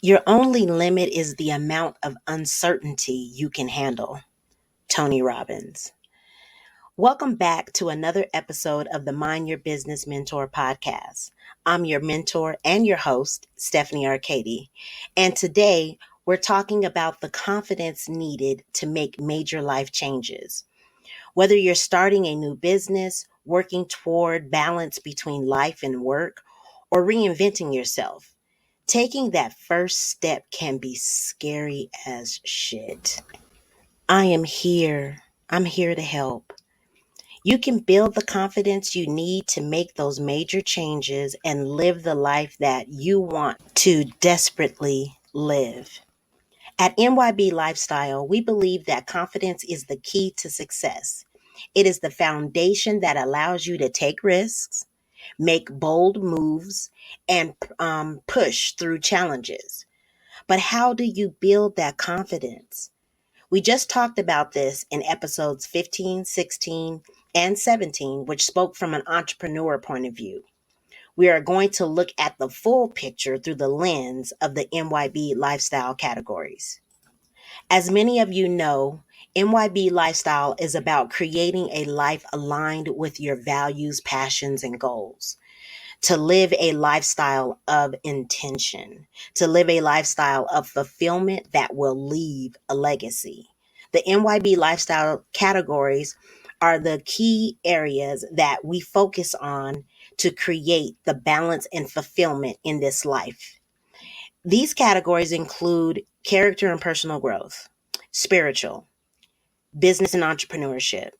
Your only limit is the amount of uncertainty you can handle. Tony Robbins. Welcome back to another episode of the Mind Your Business Mentor podcast. I'm your mentor and your host, Stephanie Arcady. And today we're talking about the confidence needed to make major life changes. Whether you're starting a new business, working toward balance between life and work, or reinventing yourself, taking that first step can be scary as shit. I am here. I'm here to help. You can build the confidence you need to make those major changes and live the life that you want to desperately live. At MYB Lifestyle, we believe that confidence is the key to success. It is the foundation that allows you to take risks, make bold moves, and push through challenges. But how do you build that confidence? We just talked about this in episodes 15, 16, and 17, which spoke from an entrepreneur point of view. We are going to look at the full picture through the lens of the MYB lifestyle categories. As many of you know, MYB Lifestyle is about creating a life aligned with your values, passions, and goals. To live a lifestyle of intention, to live a lifestyle of fulfillment that will leave a legacy. The MYB lifestyle categories are the key areas that we focus on to create the balance and fulfillment in this life. These categories include character and personal growth, spiritual, business and entrepreneurship,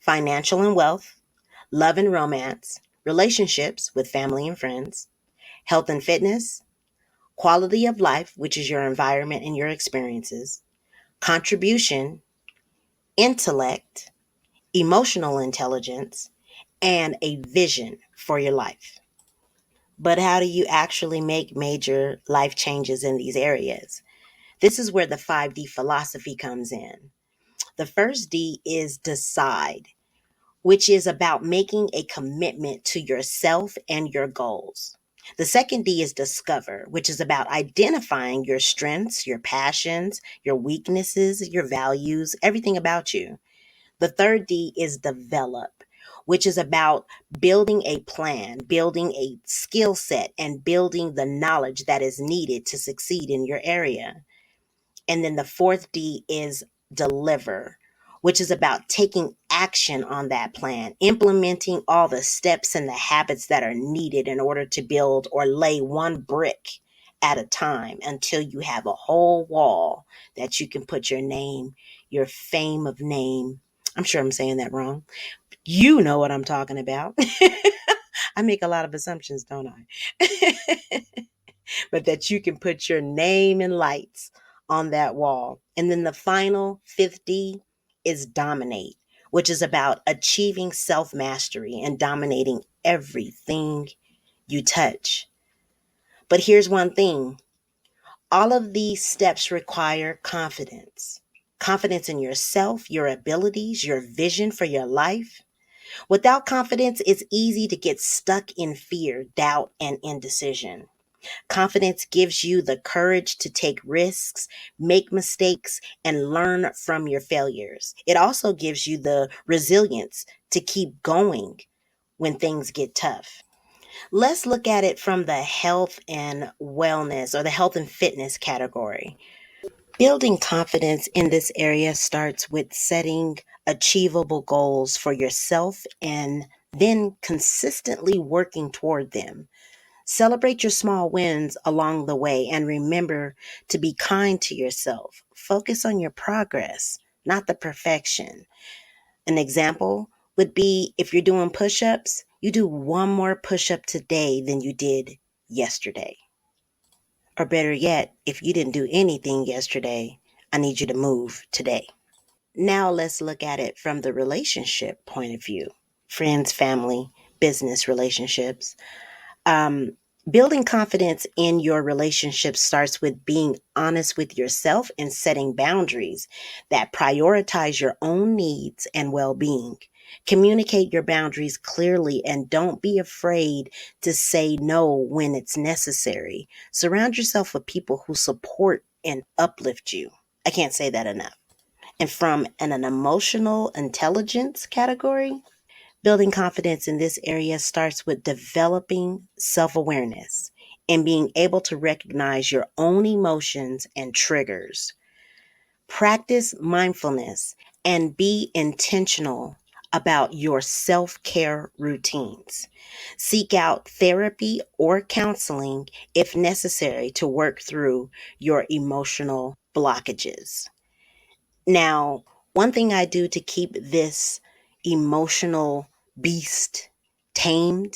financial and wealth, love and romance, relationships with family and friends, health and fitness, quality of life, which is your environment and your experiences, contribution, intellect, emotional intelligence, and a vision for your life. But how do you actually make major life changes in these areas? This is where the 5D philosophy comes in. The first D is decide, which is about making a commitment to yourself and your goals. The second D is discover, which is about identifying your strengths, your passions, your weaknesses, your values, everything about you. The third D is develop, which is about building a plan, building a skill set, and building the knowledge that is needed to succeed in your area. And then the fourth D is deliver, which is about taking action on that plan, implementing all the steps and the habits that are needed in order to build or lay one brick at a time until you have a whole wall that you can put your name, your fame of name. I'm sure I'm saying that wrong. You know what I'm talking about. I make a lot of assumptions, don't I? But that you can put your name in lights on that wall. And then the final 50 is dominate, which is about achieving self-mastery and dominating everything you touch. But here's one thing. All of these steps require confidence. Confidence in yourself, your abilities, your vision for your life. Without confidence, it's easy to get stuck in fear, doubt, and indecision. Confidence gives you the courage to take risks, make mistakes, and learn from your failures. It also gives you the resilience to keep going when things get tough. Let's look at it from the health and wellness or the health and fitness category. Building confidence in this area starts with setting achievable goals for yourself and then consistently working toward them. Celebrate your small wins along the way and remember to be kind to yourself. Focus on your progress, not the perfection. An example would be if you're doing push-ups, you do one more push-up today than you did yesterday. Or better yet, if you didn't do anything yesterday, I need you to move today. Now let's look at it from the relationship point of view. Friends, family, business relationships. Building confidence in your relationship starts with being honest with yourself and setting boundaries that prioritize your own needs and well-being. Communicate your boundaries clearly and don't be afraid to say no when it's necessary. Surround yourself with people who support and uplift you. I can't say that enough. And from an emotional intelligence category, building confidence in this area starts with developing self awareness and being able to recognize your own emotions and triggers. Practice mindfulness and be intentional about your self care routines. Seek out therapy or counseling if necessary to work through your emotional blockages. Now, one thing I do to keep this emotional beast tamed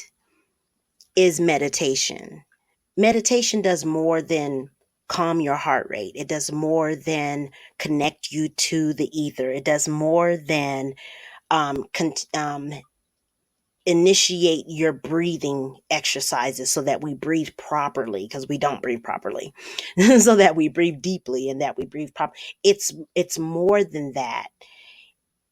is meditation. Meditation does more than calm your heart rate. It does more than connect you to the ether. It does more than um, con- um, initiate your breathing exercises so that we breathe properly, because we don't breathe properly. So that we breathe deeply and that we breathe properly. It's more than that.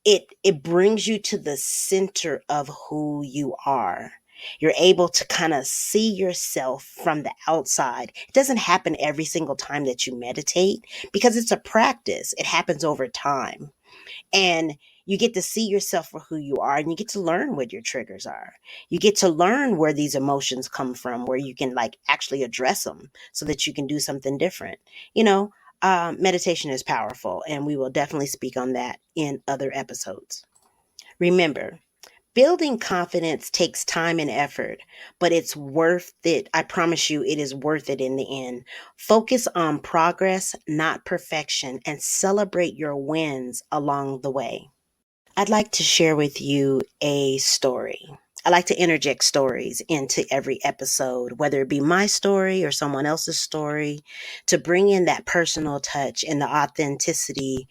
It brings you to the center of who you are. You're able to kind of see yourself from the outside. It doesn't happen every single time that you meditate because it's a practice. It happens over time. And you get to see yourself for who you are, and you get to learn what your triggers are. You get to learn where these emotions come from, where you can like actually address them so that you can do something different. You know, meditation is powerful, and we will definitely speak on that in other episodes. Remember, building confidence takes time and effort, but it's worth it. I promise you, it is worth it in the end. Focus on progress, not perfection, and celebrate your wins along the way. I'd like to share with you a story. I like to interject stories into every episode, whether it be my story or someone else's story, to bring in that personal touch and the authenticity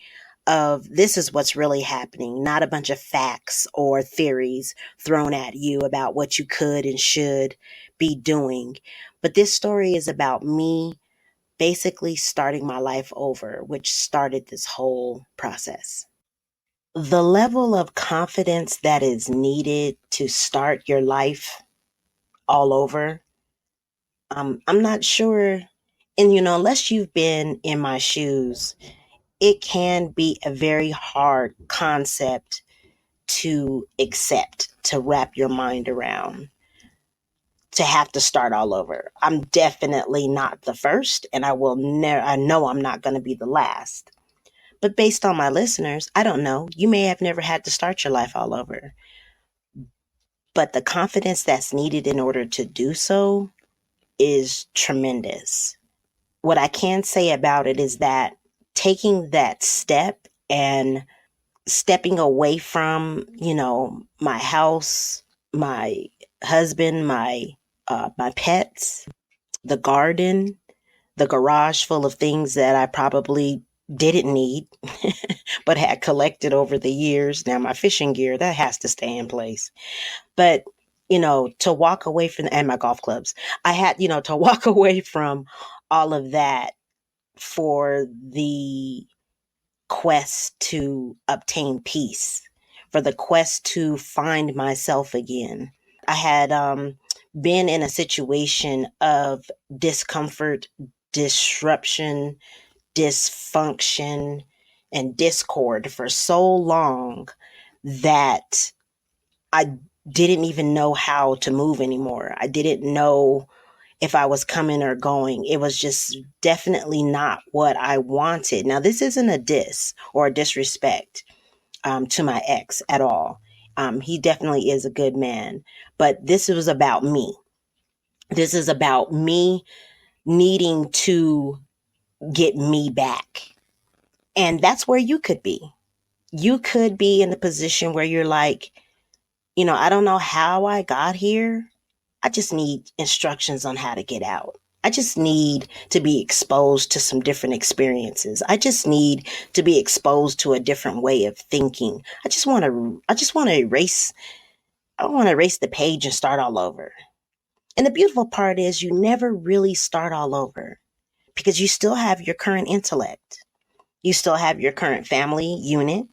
of this is what's really happening, not a bunch of facts or theories thrown at you about what you could and should be doing. But this story is about me basically starting my life over, which started this whole process. The level of confidence that is needed to start your life all over, I'm not sure. And, unless you've been in my shoes, it can be a very hard concept to accept, to wrap your mind around, to have to start all over. I'm definitely not the first, and I know I'm not going to be the last. But based on my listeners, I don't know. You may have never had to start your life all over. But the confidence that's needed in order to do so is tremendous. What I can say about it is that taking that step and stepping away from, my house, my husband, my pets, the garden, the garage full of things that I probably didn't need, but had collected over the years. Now my fishing gear, that has to stay in place. But, to walk away from, and my golf clubs, I had, to walk away from all of that for the quest to obtain peace, for the quest to find myself again. I had been in a situation of discomfort, disruption, dysfunction, and discord for so long that I didn't even know how to move anymore. I didn't know if I was coming or going. It was just definitely not what I wanted. Now, this isn't a diss or a disrespect to my ex at all. He definitely is a good man, but this was about me. This is about me needing to get me back. And that's where you could be. You could be in the position where you're like, I don't know how I got here. I just need instructions on how to get out. I just need to be exposed to some different experiences. I just need to be exposed to a different way of thinking. I just want to erase, I want to erase the page and start all over. And the beautiful part is you never really start all over because you still have your current intellect. You still have your current family unit.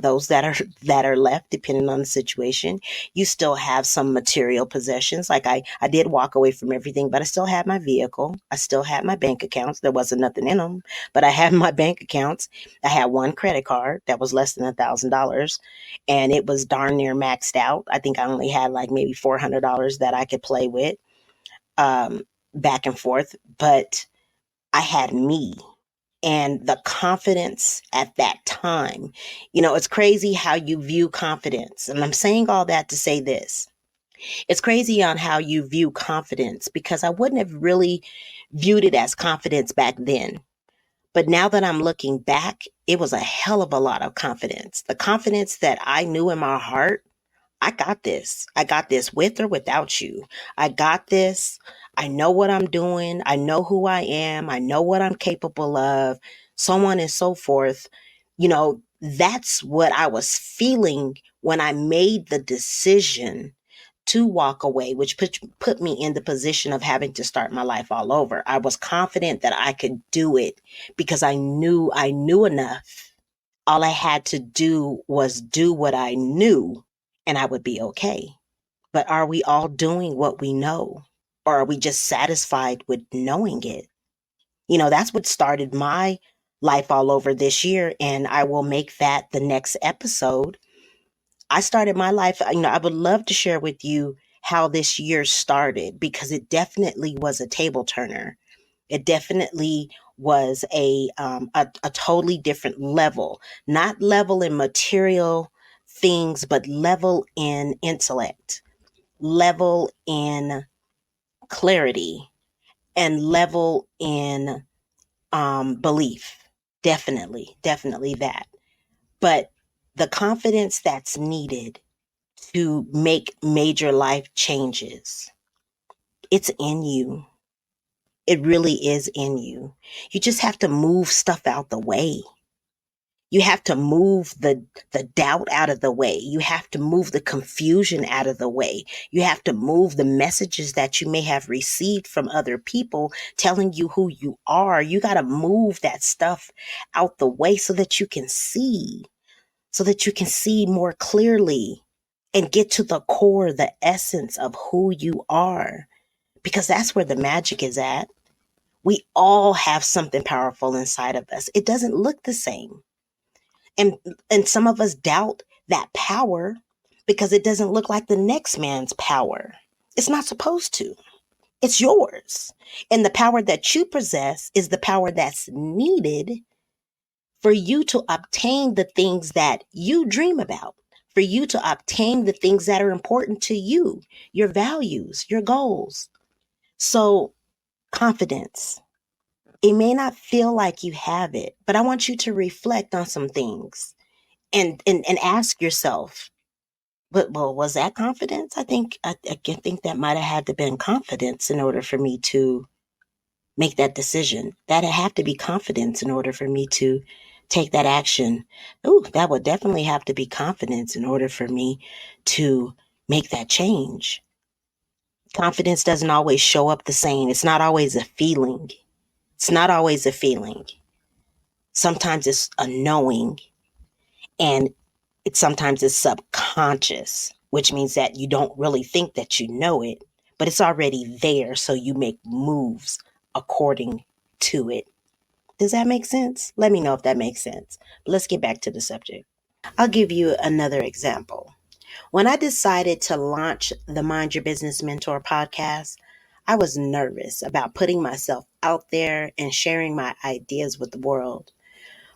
those that are left, depending on the situation. You still have some material possessions. Like I did walk away from everything, but I still had my vehicle. I still had my bank accounts. There wasn't nothing in them, but I had my bank accounts. I had one credit card that was less than $1,000, and it was darn near maxed out. I think I only had like maybe $400 that I could play with, um, back and forth, but I had me and the confidence at that time. It's crazy how you view confidence. And I'm saying all that to say this. It's crazy on how you view confidence, because I wouldn't have really viewed it as confidence back then. But now that I'm looking back, it was a hell of a lot of confidence. The confidence that I knew in my heart, I got this. I got this with or without you. I got this. I know what I'm doing. I know who I am. I know what I'm capable of, so on and so forth. That's what I was feeling when I made the decision to walk away, which put me in the position of having to start my life all over. I was confident that I could do it because I knew enough. All I had to do was do what I knew and I would be okay. But are we all doing what we know? Or are we just satisfied with knowing it? That's what started my life all over this year. And I will make that the next episode. I started my life, I would love to share with you how this year started, because it definitely was a table turner. It definitely was a totally different level, not level in material things, but level in intellect, level in clarity, and level in belief. Definitely that. But the confidence that's needed to make major life changes, it's in you. It really is in you. You just have to move stuff out the way. You have to move the doubt out of the way. You have to move the confusion out of the way. You have to move the messages that you may have received from other people telling you who you are. You got to move that stuff out the way so that you can see more clearly and get to the core, the essence of who you are, because that's where the magic is at. We all have something powerful inside of us. It doesn't look the same. And some of us doubt that power because it doesn't look like the next man's power. It's not supposed to. It's yours. And the power that you possess is the power that's needed for you to obtain the things that you dream about, for you to obtain the things that are important to you, your values, your goals. So, confidence. It may not feel like you have it, but I want you to reflect on some things and ask yourself, but well, was that confidence? I can think that might have had to been confidence in order for me to make that decision. That'd have to be confidence in order for me to take that action. Ooh, that would definitely have to be confidence in order for me to make that change. Confidence doesn't always show up the same. It's not always a feeling. It's not always a feeling. Sometimes it's a knowing, and sometimes it's subconscious, which means that you don't really think that you know it, but it's already there. So you make moves according to it. Does that make sense? Let me know if that makes sense. But let's get back to the subject. I'll give you another example. When I decided to launch the Mind Your Business Mentor podcast, I was nervous about putting myself out there and sharing my ideas with the world.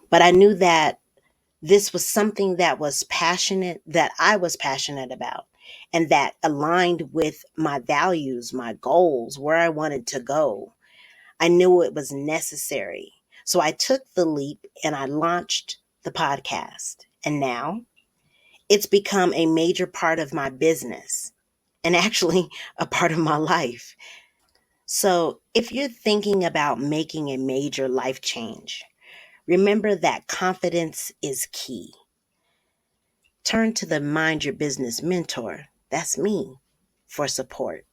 But I knew that this was something that I was passionate about, and that aligned with my values, my goals, where I wanted to go. I knew it was necessary. So I took the leap and I launched the podcast. And now it's become a major part of my business and actually a part of my life. So if you're thinking about making a major life change, remember that confidence is key. Turn to the Mind Your Business mentor, that's me, for support.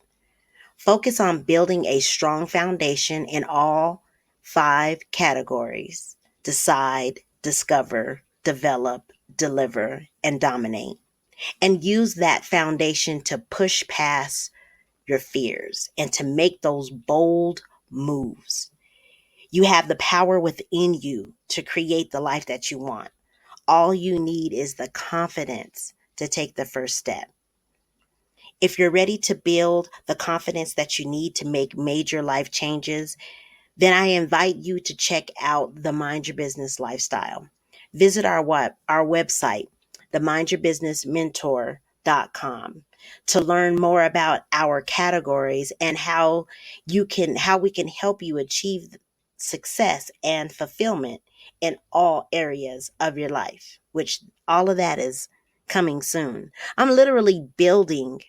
Focus on building a strong foundation in all 5 categories: decide, discover, develop, deliver, and dominate. And use that foundation to push past your fears and to make those bold moves. You have the power within you to create the life that you want. All you need is the confidence to take the first step. If you're ready to build the confidence that you need to make major life changes, then I invite you to check out the Mind Your Business Lifestyle. Visit our website, themindyourbusinessmentor.com, to learn more about our categories and how we can help you achieve success and fulfillment in all areas of your life, which all of that is coming soon. I'm literally building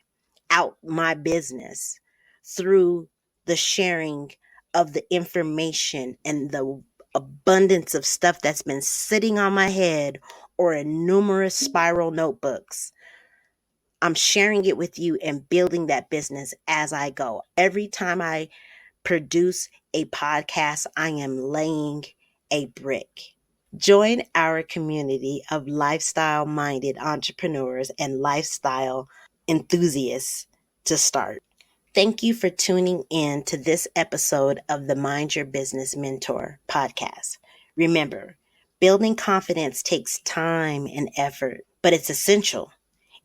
out my business through the sharing of the information and the abundance of stuff that's been sitting on my head or in numerous spiral notebooks. I'm sharing it with you and building that business as I go. Every time I produce a podcast, I am laying a brick. Join our community of lifestyle minded entrepreneurs and lifestyle enthusiasts to start. Thank you for tuning in to this episode of the Mind Your Business Mentor podcast. Remember, building confidence takes time and effort, but it's essential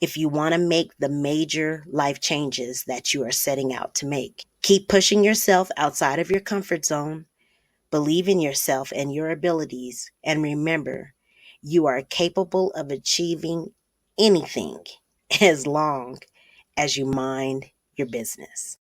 if you want to make the major life changes that you are setting out to make. Keep pushing yourself outside of your comfort zone. Believe in yourself and your abilities, and remember, you are capable of achieving anything as long as you mind your business.